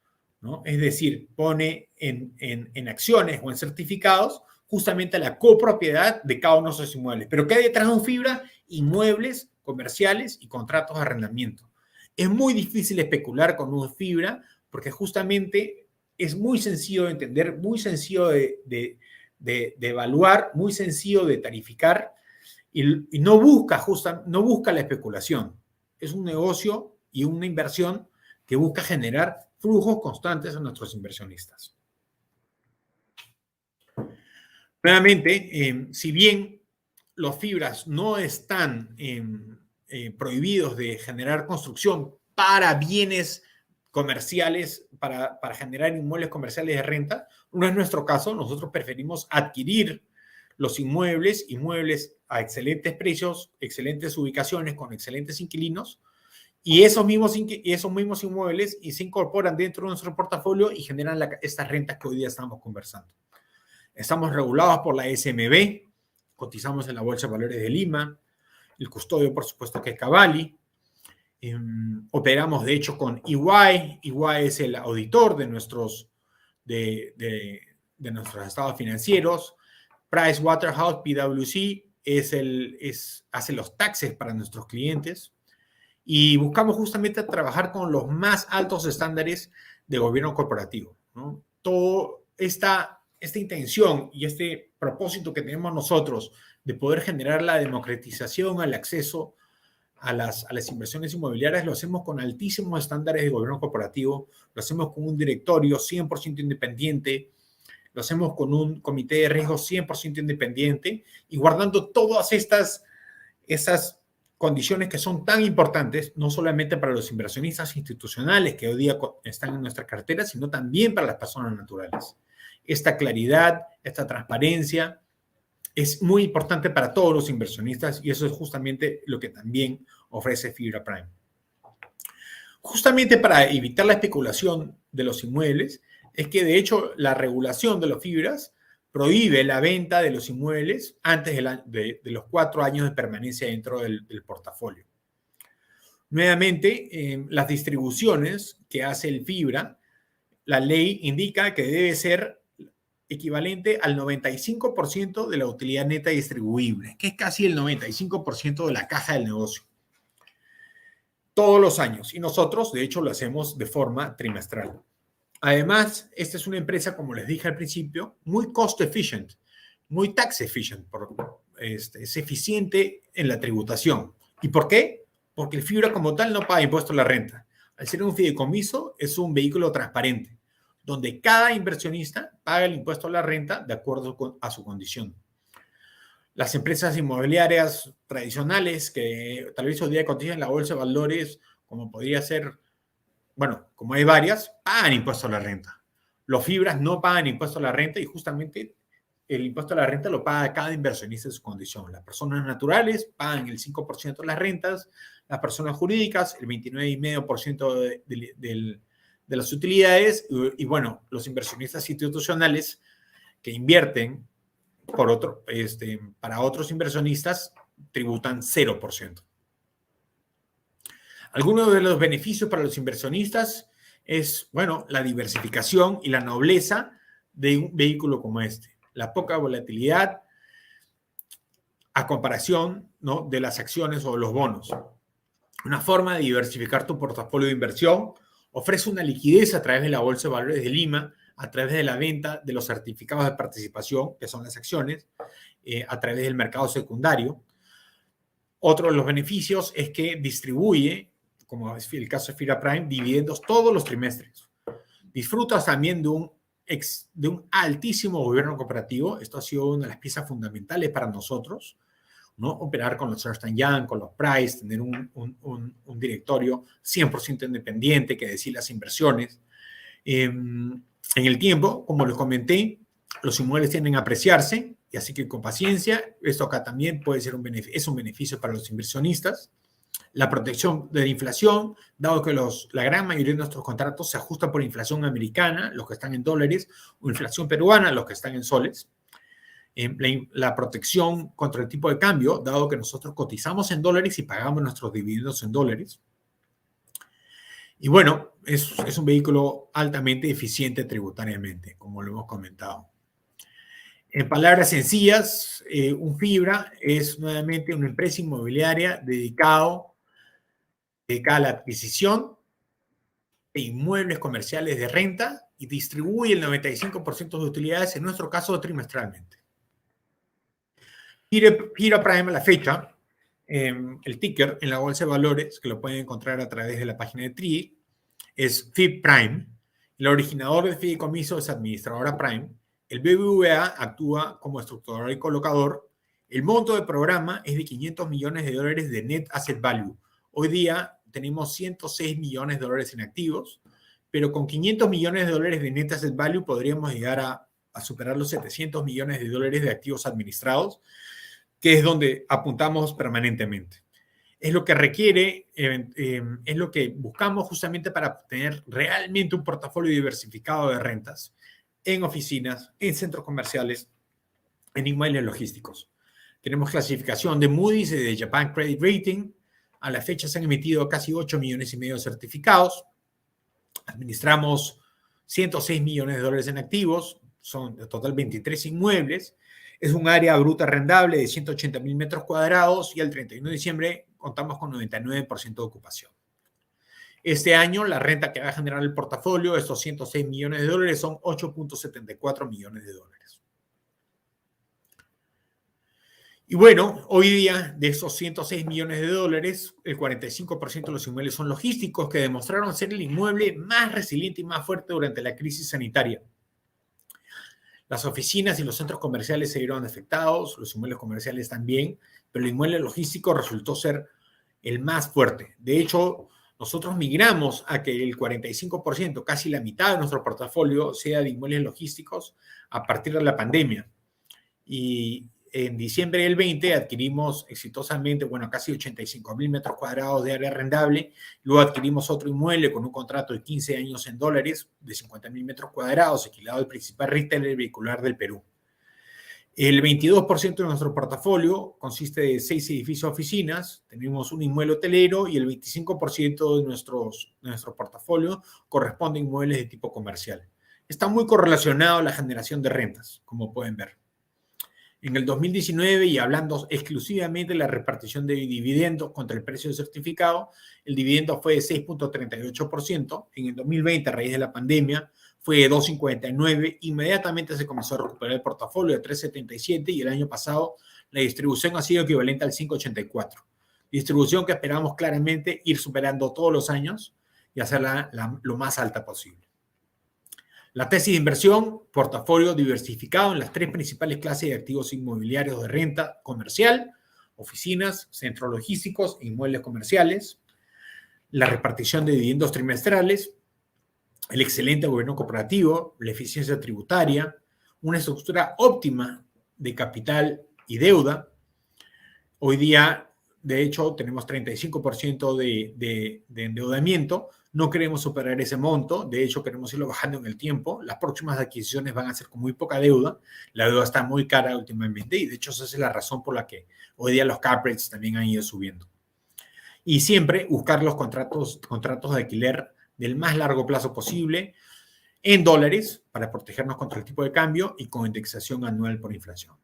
¿no? Es decir, pone en acciones o en certificados justamente la copropiedad de cada uno de esos inmuebles. Pero ¿qué hay detrás de un Fibra? Inmuebles comerciales y contratos de arrendamiento. Es muy difícil especular con un Fibra porque justamente es muy sencillo de entender, muy sencillo de evaluar, muy sencillo de tarificar y no busca la especulación. Es un negocio y una inversión que busca generar flujos constantes a nuestros inversionistas. Nuevamente, si bien los Fibras no están prohibidos de generar construcción para bienes comerciales, para generar inmuebles comerciales de renta, no es nuestro caso. Nosotros preferimos adquirir los inmuebles a excelentes precios, excelentes ubicaciones, con excelentes inquilinos, y esos mismos inmuebles se incorporan dentro de nuestro portafolio y generan estas rentas que hoy día estamos conversando. Estamos regulados por la SMB, cotizamos en la Bolsa de Valores de Lima, el custodio, por supuesto, que es Cavalli. Operamos, de hecho, con EY. EY es el auditor de nuestros estados financieros. Pricewaterhouse, PwC, hace los taxes para nuestros clientes. Y buscamos justamente trabajar con los más altos estándares de gobierno corporativo, ¿no? Toda esta intención y este propósito que tenemos nosotros de poder generar la democratización al acceso a las inversiones inmobiliarias, lo hacemos con altísimos estándares de gobierno corporativo, lo hacemos con un directorio 100% independiente, lo hacemos con un comité de riesgo 100% independiente y guardando todas esas condiciones que son tan importantes, no solamente para los inversionistas institucionales que hoy día están en nuestra cartera, sino también para las personas naturales. Esta claridad, esta transparencia es muy importante para todos los inversionistas y eso es justamente lo que también ofrece Fibra Prime. Justamente para evitar la especulación de los inmuebles, es que de hecho la regulación de los Fibras prohíbe la venta de los inmuebles antes de los 4 años de permanencia dentro del portafolio. Nuevamente, las distribuciones que hace el Fibra, la ley indica que debe ser equivalente al 95% de la utilidad neta distribuible, que es casi el 95% de la caja del negocio. Todos los años. Y nosotros, de hecho, lo hacemos de forma trimestral. Además, esta es una empresa, como les dije al principio, muy cost efficient, muy tax efficient, es eficiente en la tributación. ¿Y por qué? Porque el Fibra como tal no paga impuesto a la renta. Al ser un fideicomiso, es un vehículo transparente, donde cada inversionista paga el impuesto a la renta de acuerdo a su condición. Las empresas inmobiliarias tradicionales que tal vez hoy día cotizan en la bolsa de valores, como podría ser, bueno, como hay varias, pagan impuesto a la renta. Los Fibras no pagan impuesto a la renta y justamente el impuesto a la renta lo paga cada inversionista en su condición. Las personas naturales pagan el 5% de las rentas, las personas jurídicas el 29,5% de las utilidades y bueno, los inversionistas institucionales que invierten para otros inversionistas tributan 0%. Algunos de los beneficios para los inversionistas es, bueno, la diversificación y la nobleza de un vehículo como este. La poca volatilidad a comparación, ¿no?, de las acciones o los bonos. Una forma de diversificar tu portafolio de inversión ofrece una liquidez a través de la Bolsa de Valores de Lima, a través de la venta de los certificados de participación, que son las acciones, a través del mercado secundario. Otro de los beneficios es que distribuye, como es el caso de Fibra Prime, dividendos todos los trimestres. Disfrutas también de un de un altísimo gobierno cooperativo. Esto ha sido una de las piezas fundamentales para nosotros, ¿no? Operar con los Ernst & Young, con los Price, tener un directorio 100% independiente que decide las inversiones. En el tiempo, como les comenté, los inmuebles tienden a apreciarse, y así que con paciencia, esto acá también puede ser es un beneficio para los inversionistas. La protección de la inflación, dado que la gran mayoría de nuestros contratos se ajustan por inflación americana, los que están en dólares, o inflación peruana, los que están en soles. La protección contra el tipo de cambio, dado que nosotros cotizamos en dólares y pagamos nuestros dividendos en dólares. Y bueno, es un vehículo altamente eficiente tributariamente, como lo hemos comentado. En palabras sencillas, un Fibra es nuevamente una empresa inmobiliaria dedicada a la adquisición de inmuebles comerciales de renta y distribuye el 95% de utilidades, en nuestro caso trimestralmente. Fibra Prime a la fecha, el ticker en la bolsa de valores, que lo pueden encontrar a través de la página de TRI, es FIB Prime. El originador del fideicomiso es Administradora Prime. El BBVA actúa como estructurador y colocador. El monto del programa es de $500 millones de Net Asset Value. Hoy día tenemos $106 millones en activos, pero con $500 millones de Net Asset Value podríamos llegar a superar los $700 millones de activos administrados, que es donde apuntamos permanentemente. Es lo que requiere, es lo que buscamos justamente para tener realmente un portafolio diversificado de rentas en oficinas, en centros comerciales, en inmuebles logísticos. Tenemos clasificación de Moody's y de Japan Credit Rating. A la fecha se han emitido casi 8 millones y medio de certificados. Administramos $106 millones en activos. Son en total 23 inmuebles. Es un área bruta arrendable de 180,000 metros cuadrados y al 31 de diciembre contamos con 99% de ocupación. Este año la renta que va a generar el portafolio, estos $106 millones, son $8.74 millones. Y bueno, hoy día de esos $106 millones, el 45% de los inmuebles son logísticos, que demostraron ser el inmueble más resiliente y más fuerte durante la crisis sanitaria. Las oficinas y los centros comerciales se vieron afectados, los inmuebles comerciales también, pero el inmueble logístico resultó ser el más fuerte. De hecho, nosotros migramos a que el 45%, casi la mitad de nuestro portafolio, sea de inmuebles logísticos a partir de la pandemia. Y en diciembre del 20 adquirimos exitosamente, casi 85,000 metros cuadrados de área arrendable. Luego adquirimos otro inmueble con un contrato de 15 años en dólares, de 50,000 metros cuadrados, alquilado al principal retailer vehicular del Perú. El 22% de nuestro portafolio consiste de 6 edificios de oficinas, tenemos un inmueble hotelero y el 25% de nuestro portafolio corresponde a inmuebles de tipo comercial. Está muy correlacionado a la generación de rentas, como pueden ver. En el 2019, y hablando exclusivamente de la repartición de dividendos contra el precio del certificado, el dividendo fue de 6.38%. En el 2020, a raíz de la pandemia, fue de 2.59%. Inmediatamente se comenzó a recuperar el portafolio de 3.77 y el año pasado la distribución ha sido equivalente al 5.84. Distribución que esperamos claramente ir superando todos los años y hacerla lo más alta posible. La tesis de inversión, portafolio diversificado en las 3 principales clases de activos inmobiliarios de renta comercial, oficinas, centros logísticos e inmuebles comerciales. La repartición de dividendos trimestrales, el excelente gobierno corporativo, la eficiencia tributaria, una estructura óptima de capital y deuda. Hoy día, de hecho, tenemos 35% de endeudamiento. No queremos superar ese monto, de hecho queremos irlo bajando en el tiempo. Las próximas adquisiciones van a ser con muy poca deuda. La deuda está muy cara últimamente y de hecho esa es la razón por la que hoy día los cap rates también han ido subiendo. Y siempre buscar los contratos de alquiler del más largo plazo posible en dólares para protegernos contra el tipo de cambio y con indexación anual por inflación.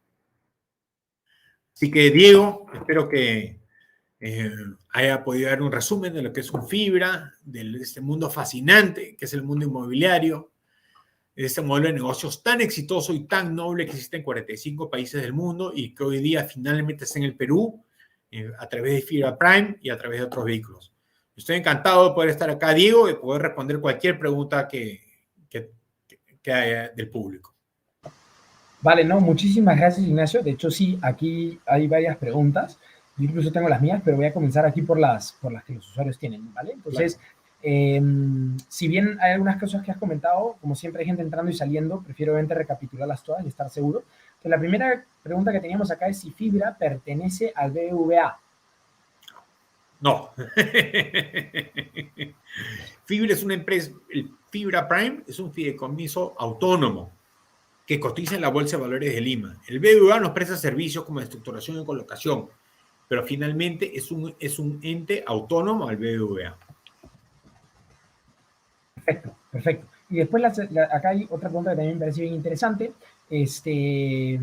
Así que Diego, espero que haya podido dar un resumen de lo que es un Fibra, de este mundo fascinante que es el mundo inmobiliario, de este modelo de negocios tan exitoso y tan noble que existe en 45 países del mundo y que hoy día finalmente está en el Perú a través de Fibra Prime y a través de otros vehículos. Estoy encantado de poder estar acá, Diego, y poder responder cualquier pregunta que que haya del público. Vale, no, muchísimas gracias, Ignacio. De hecho, sí, aquí hay varias preguntas. Yo incluso tengo las mías, pero voy a comenzar aquí por las que los usuarios tienen, ¿vale? Entonces, si bien hay algunas cosas que has comentado, como siempre hay gente entrando y saliendo, prefiero obviamente recapitularlas todas y estar seguro. Entonces, la primera pregunta que teníamos acá es si Fibra pertenece al BBVA. No. Fibra es una empresa, el Fibra Prime es un fideicomiso autónomo que cotiza en la Bolsa de Valores de Lima. El BBVA nos presta servicios como estructuración y colocación, pero finalmente es un ente autónomo al BBVA. Perfecto, perfecto. Y después acá hay otra pregunta que también me parece bien interesante. ¿Dónde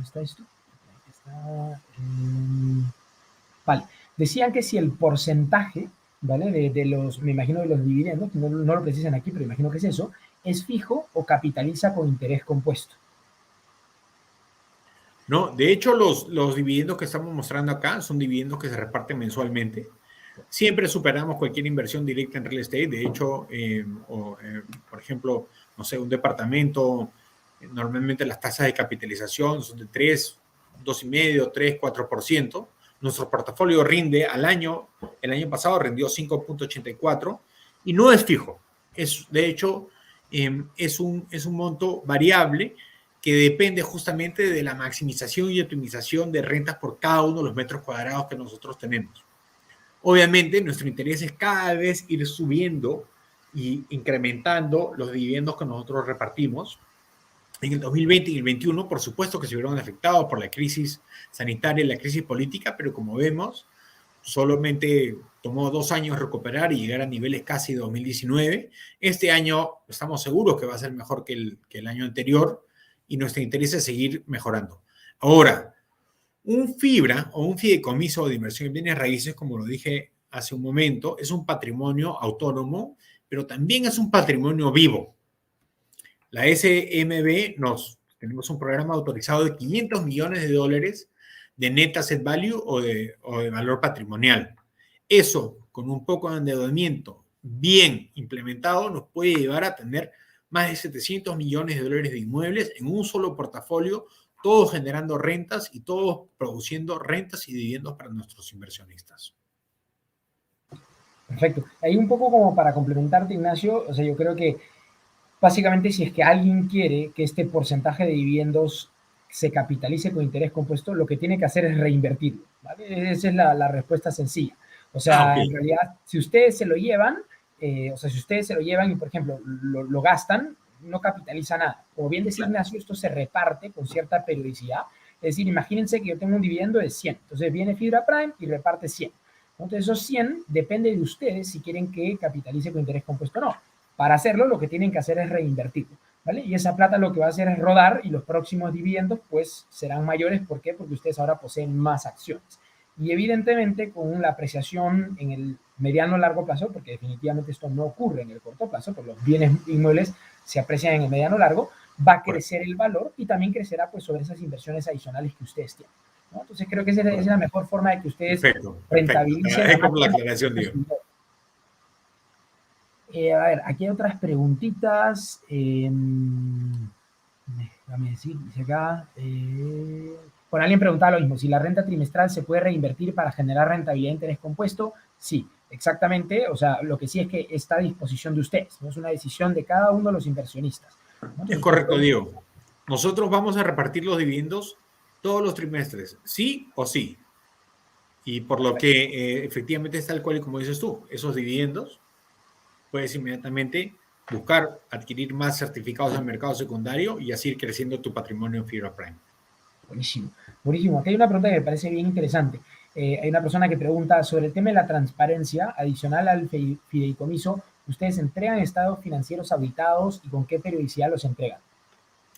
está esto? Aquí está, vale. Decían que si el porcentaje, ¿vale? De los, me imagino de los dividendos, no lo precisan aquí, pero imagino que es eso, es fijo o capitaliza con interés compuesto. No, de hecho, los dividendos que estamos mostrando acá son dividendos que se reparten mensualmente. Siempre superamos cualquier inversión directa en real estate. De hecho, por ejemplo, no sé, un departamento, normalmente las tasas de capitalización son de 3, 2,5, 3, 4%. Nuestro portafolio rinde al año, el año pasado rindió 5,84 y no es fijo. De hecho, es un monto variable que depende justamente de la maximización y optimización de rentas por cada uno de los metros cuadrados que nosotros tenemos. Obviamente, nuestro interés es cada vez ir subiendo y incrementando los dividendos que nosotros repartimos. En el 2020 y el 2021, por supuesto que se vieron afectados por la crisis sanitaria y la crisis política, pero como vemos, solamente tomó 2 años recuperar y llegar a niveles casi de 2019. Este año estamos seguros que va a ser mejor que el año anterior y nuestro interés es seguir mejorando. Ahora, un FIBRA o un fideicomiso de inversión en bienes raíces, como lo dije hace un momento, es un patrimonio autónomo, pero también es un patrimonio vivo. La SMB tenemos un programa autorizado de $500 millones de net asset value o de valor patrimonial. Eso, con un poco de endeudamiento bien implementado, nos puede llevar a tener más de $700 millones de inmuebles en un solo portafolio, todos generando rentas y todos produciendo rentas y dividendos para nuestros inversionistas. Perfecto. Ahí un poco como para complementarte, Ignacio, o sea, yo creo que básicamente si es que alguien quiere que este porcentaje de dividendos se capitalice con interés compuesto, lo que tiene que hacer es reinvertirlo, ¿vale? Esa es la respuesta sencilla. O sea, Okay. En realidad, si ustedes se lo llevan, si ustedes se lo llevan y, por ejemplo, lo gastan, no capitaliza nada. Como bien decía Ignacio, esto se reparte con cierta periodicidad. Es decir, imagínense que yo tengo un dividendo de 100. Entonces viene Fibra Prime y reparte 100. Entonces esos 100 depende de ustedes si quieren que capitalice con interés compuesto o no. Para hacerlo, lo que tienen que hacer es reinvertirlo, ¿vale? Y esa plata lo que va a hacer es rodar y los próximos dividendos, pues, serán mayores. ¿Por qué? Porque ustedes ahora poseen más acciones. Y evidentemente, con la apreciación en el mediano o largo plazo, porque definitivamente esto no ocurre en el corto plazo, porque los bienes inmuebles se aprecian en el mediano largo, va a crecer el valor y también crecerá, pues, sobre esas inversiones adicionales que ustedes tienen, ¿no? Entonces, creo que esa es la mejor forma de que ustedes rentabilicen. Perfecto. Por la aclaración, Diego. A ver, aquí hay otras preguntitas. Déjame decir, dice acá. Bueno, alguien preguntaba lo mismo. Si la renta trimestral se puede reinvertir para generar rentabilidad de interés compuesto, sí, exactamente. O sea, lo que sí es que está a disposición de ustedes. No es una decisión de cada uno de los inversionistas, ¿no? Entonces, es correcto, Diego. Nosotros vamos a repartir los dividendos todos los trimestres, sí o sí. Y por lo que efectivamente es tal cual y como dices tú, esos dividendos puedes inmediatamente buscar adquirir más certificados en el mercado secundario y así ir creciendo tu patrimonio en Fibra Prime. Buenísimo, buenísimo. Aquí hay una pregunta que me parece bien interesante. Hay una persona que pregunta sobre el tema de la transparencia adicional al fideicomiso. ¿Ustedes entregan estados financieros auditados y con qué periodicidad los entregan?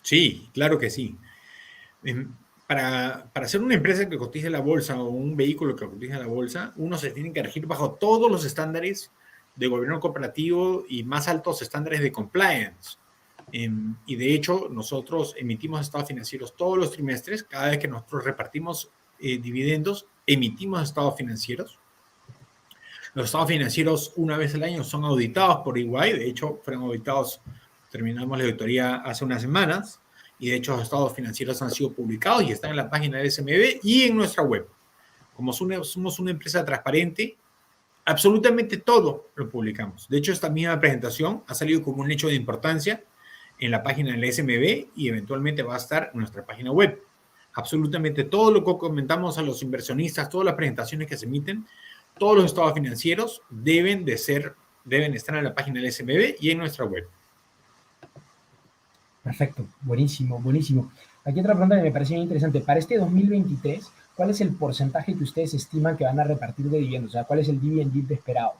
Sí, claro que sí. Para ser una empresa que cotiza en la bolsa o un vehículo que cotiza en la bolsa, uno se tiene que regir bajo todos los estándares de gobierno cooperativo y más altos estándares de compliance. Y de hecho, nosotros emitimos estados financieros todos los trimestres. Cada vez que nosotros repartimos dividendos, emitimos estados financieros. Los estados financieros una vez al año son auditados por EY. De hecho, fueron auditados terminamos la auditoría hace unas semanas y de hecho los estados financieros han sido publicados y están en la página del SMB y en nuestra web. Como somos una empresa transparente, absolutamente todo lo publicamos. De hecho, esta misma presentación ha salido como un hecho de importancia en la página del SMB y eventualmente va a estar en nuestra página web. Absolutamente todo lo que comentamos a los inversionistas, todas las presentaciones que se emiten, todos los estados financieros deben estar en la página del SMB y en nuestra web. Perfecto, buenísimo, buenísimo. Aquí otra pregunta que me parece muy interesante. Para este 2023, ¿cuál es el porcentaje que ustedes estiman que van a repartir de dividendos? O sea, ¿cuál es el dividend yield esperado?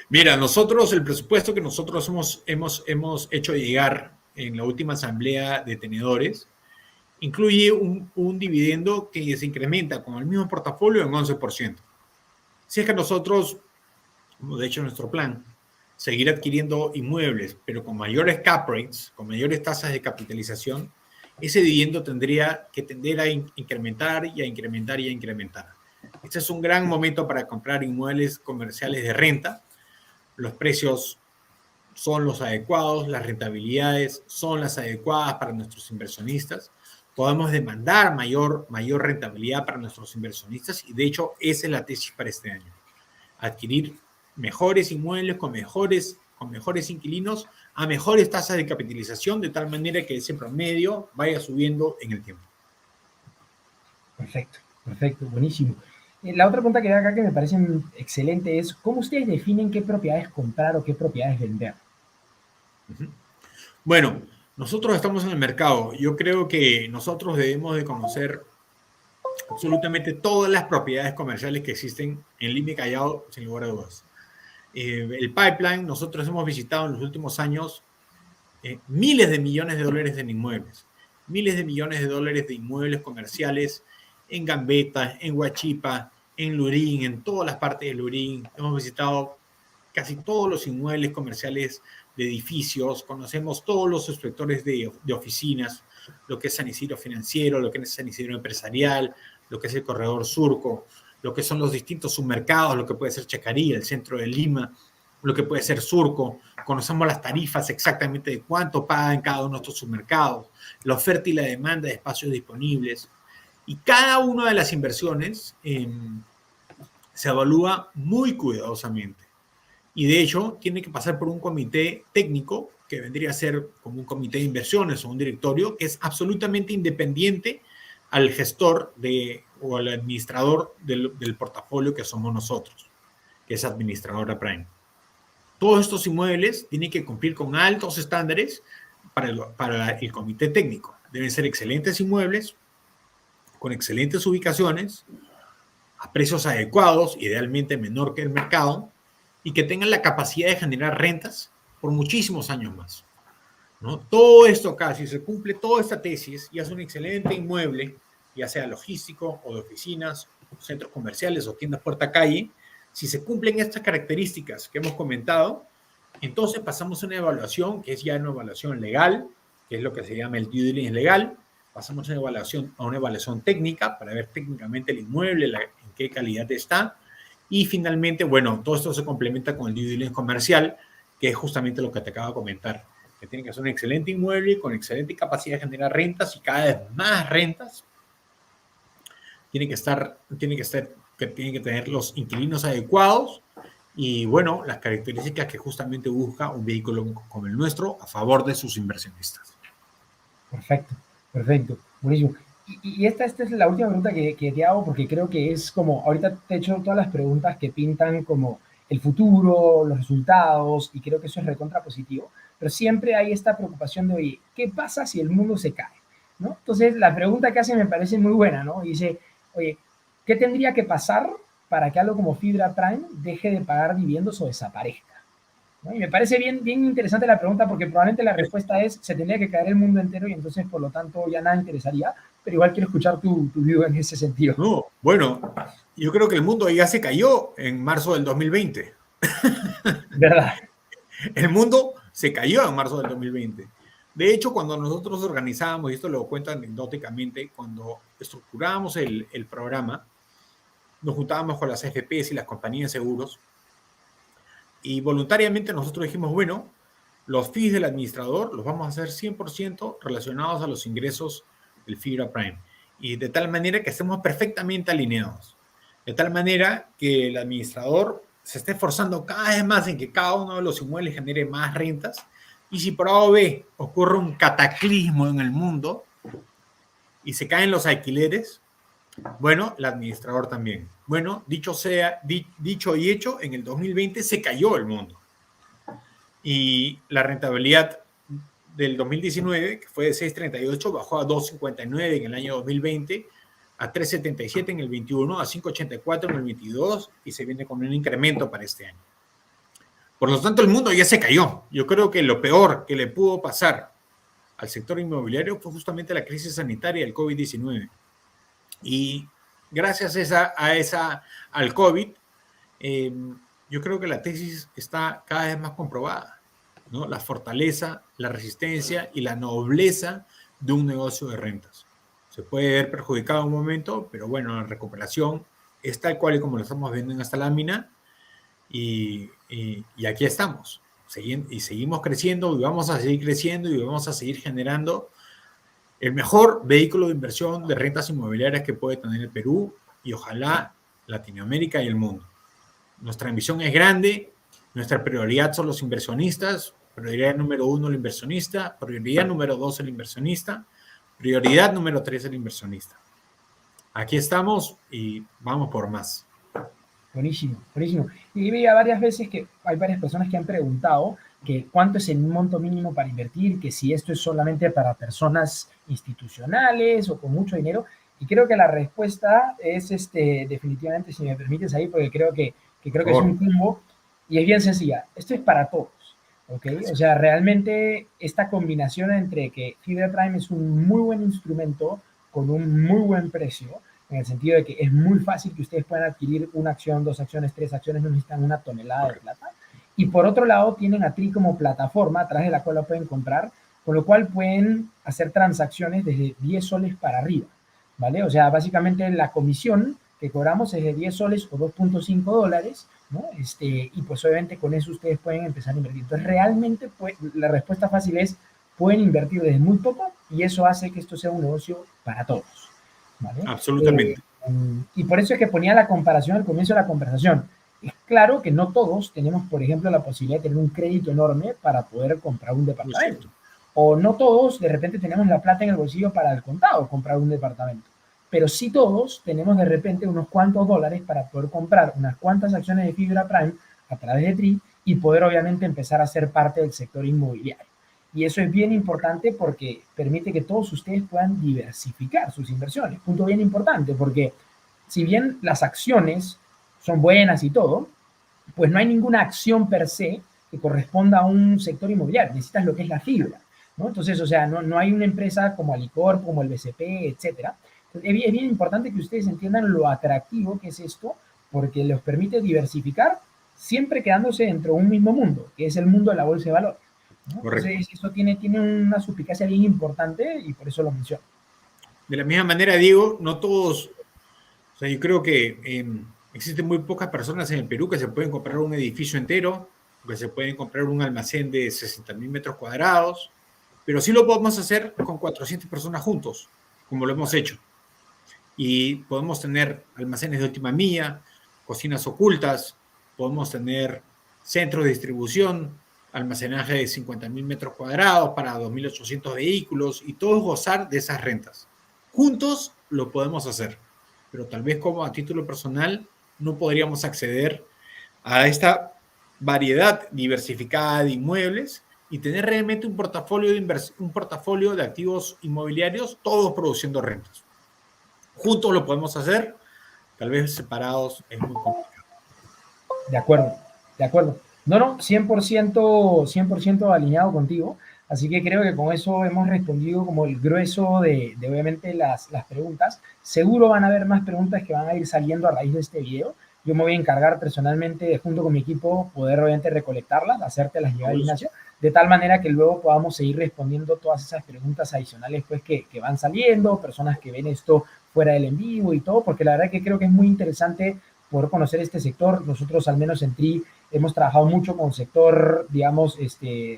Mira, el presupuesto que nosotros hemos hecho llegar en la última asamblea de tenedores, incluye un dividendo que se incrementa con el mismo portafolio en 11%. Si es que nosotros, como de hecho nuestro plan, seguir adquiriendo inmuebles, pero con mayores cap rates, con mayores tasas de capitalización, ese dividendo tendría que tender a incrementar y a incrementar y a incrementar. Este es un gran momento para comprar inmuebles comerciales de renta. Los precios son los adecuados, las rentabilidades son las adecuadas para nuestros inversionistas. Podemos demandar mayor rentabilidad para nuestros inversionistas y de hecho esa es la tesis para este año. Adquirir mejores inmuebles con mejores inquilinos a mejores tasas de capitalización de tal manera que ese promedio vaya subiendo en el tiempo. Perfecto, perfecto, buenísimo. La otra pregunta que veo acá que me parece excelente es, ¿cómo ustedes definen qué propiedades comprar o qué propiedades vender? Bueno, nosotros estamos en el mercado. Yo creo que nosotros debemos de conocer absolutamente todas las propiedades comerciales que existen en Lima y Callao, sin lugar a dudas. El pipeline, nosotros hemos visitado en los últimos años miles de millones de dólares en inmuebles, miles de millones de dólares de inmuebles comerciales en Gambetta, en Huachipa, en Lurín, en todas las partes de Lurín. Hemos visitado casi todos los inmuebles comerciales de edificios, conocemos todos los sectores de oficinas, lo que es San Isidro Financiero, lo que es San Isidro Empresarial, lo que es el Corredor Surco, lo que son los distintos submercados, lo que puede ser Chacarí, el centro de Lima, lo que puede ser Surco. Conocemos las tarifas exactamente de cuánto pagan cada uno de estos submercados, la oferta y la demanda de espacios disponibles. Y cada una de las inversiones se evalúa muy cuidadosamente. Y de hecho, tiene que pasar por un comité técnico, que vendría a ser como un comité de inversiones o un directorio, que es absolutamente independiente al gestor o al administrador del portafolio que somos nosotros, que es Administradora Prime. Todos estos inmuebles tienen que cumplir con altos estándares para el comité técnico. Deben ser excelentes inmuebles, con excelentes ubicaciones, a precios adecuados, idealmente menor que el mercado, y que tengan la capacidad de generar rentas por muchísimos años más, ¿no? Todo esto acá, si se cumple toda esta tesis, y es un excelente inmueble, ya sea logístico o de oficinas, centros comerciales o tiendas puerta calle, si se cumplen estas características que hemos comentado, entonces pasamos a una evaluación que es ya una evaluación legal, que es lo que se llama el due diligence legal. Pasamos a una evaluación técnica para ver técnicamente el inmueble, en qué calidad está. Y finalmente, bueno, todo esto se complementa con el due diligence comercial, que es justamente lo que te acabo de comentar, que tiene que ser un excelente inmueble con excelente capacidad de generar rentas y cada vez más rentas. Tiene que tener los inquilinos adecuados y, bueno, las características que justamente busca un vehículo como el nuestro a favor de sus inversionistas. Perfecto, perfecto, buenísimo. Y esta es la última pregunta que te hago porque creo que es como, ahorita te he hecho todas las preguntas que pintan como el futuro, los resultados, y creo que eso es recontra positivo, pero siempre hay esta preocupación de, oye, ¿qué pasa si el mundo se cae? ¿No? Entonces, la pregunta que hace me parece muy buena, ¿no? Dice, oye, ¿qué tendría que pasar para que algo como Fibra Prime deje de pagar dividendos o desaparezca? ¿No? Y me parece bien interesante la pregunta porque probablemente la respuesta es, se tendría que caer el mundo entero y entonces por lo tanto ya nada interesaría, pero igual quiero escuchar tu view en ese sentido. No, bueno, yo creo que el mundo ya se cayó en marzo del 2020. ¿Verdad? El mundo se cayó en marzo del 2020. De hecho, cuando nosotros organizábamos, y esto lo cuento anecdóticamente, cuando estructurábamos el programa, nos juntábamos con las AFPs y las compañías de seguros y voluntariamente nosotros dijimos, bueno, los fees del administrador los vamos a hacer 100% relacionados a los ingresos del Fibra Prime. Y de tal manera que estemos perfectamente alineados. De tal manera que el administrador se esté esforzando cada vez más en que cada uno de los inmuebles genere más rentas. Y si por A o B ocurre un cataclismo en el mundo y se caen los alquileres, bueno, el administrador también. Bueno, dicho y hecho, en el 2020 se cayó el mundo. Y la rentabilidad del 2019, que fue de 6.38, bajó a 2.59 en el año 2020, a 3.77 en el 21, a 5.84 en el 22, y se viene con un incremento para este año. Por lo tanto, el mundo ya se cayó. Yo creo que lo peor que le pudo pasar al sector inmobiliario fue justamente la crisis sanitaria del COVID-19. Y gracias al COVID, yo creo que la tesis está cada vez más comprobada, ¿no? La fortaleza, la resistencia y la nobleza de un negocio de rentas. Se puede ver perjudicado en un momento, pero bueno, la recuperación es tal cual y como lo estamos viendo en esta lámina, y aquí estamos. Y seguimos creciendo, y vamos a seguir creciendo, y vamos a seguir generando el mejor vehículo de inversión de rentas inmobiliarias que puede tener el Perú, y ojalá Latinoamérica y el mundo. Nuestra ambición es grande, nuestra prioridad son los inversionistas, prioridad número 1 el inversionista, prioridad número 2 el inversionista, prioridad número 3 el inversionista. Aquí estamos y vamos por más. Buenísimo, buenísimo. Y veía varias veces que hay varias personas que han preguntado que cuánto es el monto mínimo para invertir, que si esto es solamente para personas institucionales o con mucho dinero. Y creo que la respuesta es definitivamente, si me permites ahí, porque creo que es un combo y es bien sencilla. Esto es para todos, ¿ok? O sea, realmente esta combinación entre que Fibra Prime es un muy buen instrumento con un muy buen precio, en el sentido de que es muy fácil que ustedes puedan adquirir una acción, 2 acciones, 3 acciones, no necesitan una tonelada de plata. Y por otro lado, tienen a TRI como plataforma a través de la cual la pueden comprar, con lo cual pueden hacer transacciones desde 10 soles para arriba, ¿vale? O sea, básicamente la comisión que cobramos es de 10 soles o 2.5 dólares, ¿no? Y pues obviamente con eso ustedes pueden empezar a invertir. Entonces, realmente la respuesta fácil es, pueden invertir desde muy poco y eso hace que esto sea un negocio para todos, ¿vale? Absolutamente. Y por eso es que ponía la comparación al comienzo de la conversación. Es claro que no todos tenemos, por ejemplo, la posibilidad de tener un crédito enorme para poder comprar un departamento. O no todos, de repente, tenemos la plata en el bolsillo para el contado comprar un departamento. Pero sí todos tenemos de repente unos cuantos dólares para poder comprar unas cuantas acciones de Fibra Prime a través de TRI y poder obviamente empezar a ser parte del sector inmobiliario. Y eso es bien importante porque permite que todos ustedes puedan diversificar sus inversiones. Punto bien importante, porque si bien las acciones son buenas y todo, pues no hay ninguna acción per se que corresponda a un sector inmobiliario. Necesitas lo que es la fibra, ¿no? Entonces, o sea, no hay una empresa como Alicorp, como el BCP, etcétera. Entonces, es bien importante que ustedes entiendan lo atractivo que es esto, porque les permite diversificar siempre quedándose dentro de un mismo mundo, que es el mundo de la bolsa de valores, ¿no? Entonces, eso tiene una suspicacia bien importante y por eso lo menciono. De la misma manera, Diego, no todos, o sea, yo creo que existen muy pocas personas en el Perú que se pueden comprar un edificio entero, que se pueden comprar un almacén de 60.000 metros cuadrados, pero sí lo podemos hacer con 400 personas juntos, como lo hemos hecho. Y podemos tener almacenes de última milla, cocinas ocultas, podemos tener centros de distribución, almacenaje de 50.000 metros cuadrados para 2.800 vehículos y todos gozar de esas rentas. Juntos lo podemos hacer, pero tal vez como a título personal no podríamos acceder a esta variedad diversificada de inmuebles y tener realmente un portafolio de activos inmobiliarios, todos produciendo rentas. Juntos lo podemos hacer, tal vez separados es muy complicado. De acuerdo, de acuerdo. No, 100% alineado contigo. Así que creo que con eso hemos respondido como el grueso de obviamente las preguntas. Seguro van a haber más preguntas que van a ir saliendo a raíz de este video. Yo me voy a encargar personalmente, junto con mi equipo, poder obviamente recolectarlas, hacértelas llegar, Ignacio, de tal manera que luego podamos seguir respondiendo todas esas preguntas adicionales pues, que van saliendo, personas que ven esto fuera del en vivo y todo, porque la verdad que creo que es muy interesante poder conocer este sector. Nosotros, al menos en TRI, hemos trabajado mucho con sector, digamos,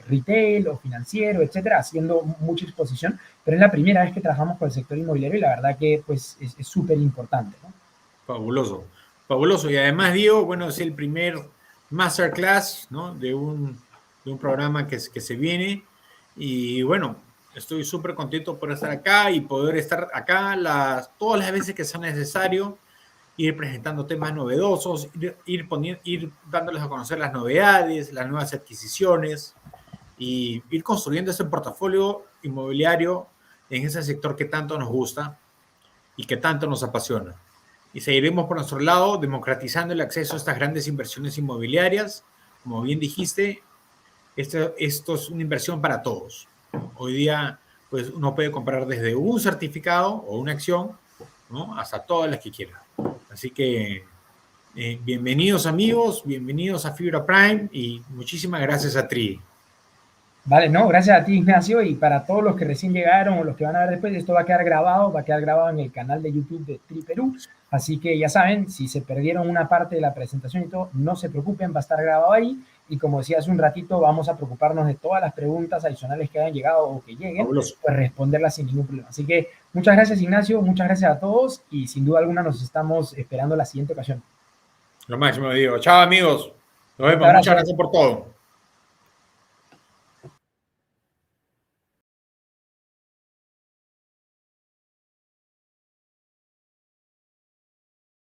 retail o financiero, etcétera, haciendo mucha exposición, pero es la primera vez que trabajamos con el sector inmobiliario y la verdad que pues es súper importante, ¿no? Fabuloso, fabuloso. Y además, Diego, bueno, es el primer masterclass, ¿no? de un programa que se viene. Y bueno, estoy súper contento por estar acá y poder estar acá todas las veces que sea necesario, ir presentando temas novedosos, ir dándoles a conocer las novedades, las nuevas adquisiciones y ir construyendo ese portafolio inmobiliario en ese sector que tanto nos gusta y que tanto nos apasiona. Y seguiremos por nuestro lado democratizando el acceso a estas grandes inversiones inmobiliarias. Como bien dijiste, esto es una inversión para todos. Hoy día, pues uno puede comprar desde un certificado o una acción, ¿no? Hasta todas las que quiera. Así que bienvenidos amigos, bienvenidos a Fibra Prime y muchísimas gracias a TRI. Vale, no, gracias a ti, Ignacio, y para todos los que recién llegaron o los que van a ver después, esto va a quedar grabado en el canal de YouTube de TRI Perú, así que ya saben, si se perdieron una parte de la presentación y todo, no se preocupen, va a estar grabado ahí, y como decía hace un ratito, vamos a preocuparnos de todas las preguntas adicionales que hayan llegado o que lleguen, Fabuloso. Pues responderlas sin ningún problema. Así que muchas gracias, Ignacio, muchas gracias a todos, y sin duda alguna nos estamos esperando la siguiente ocasión. Lo máximo, digo. Chao amigos. Nos vemos. Muchas gracias por todo.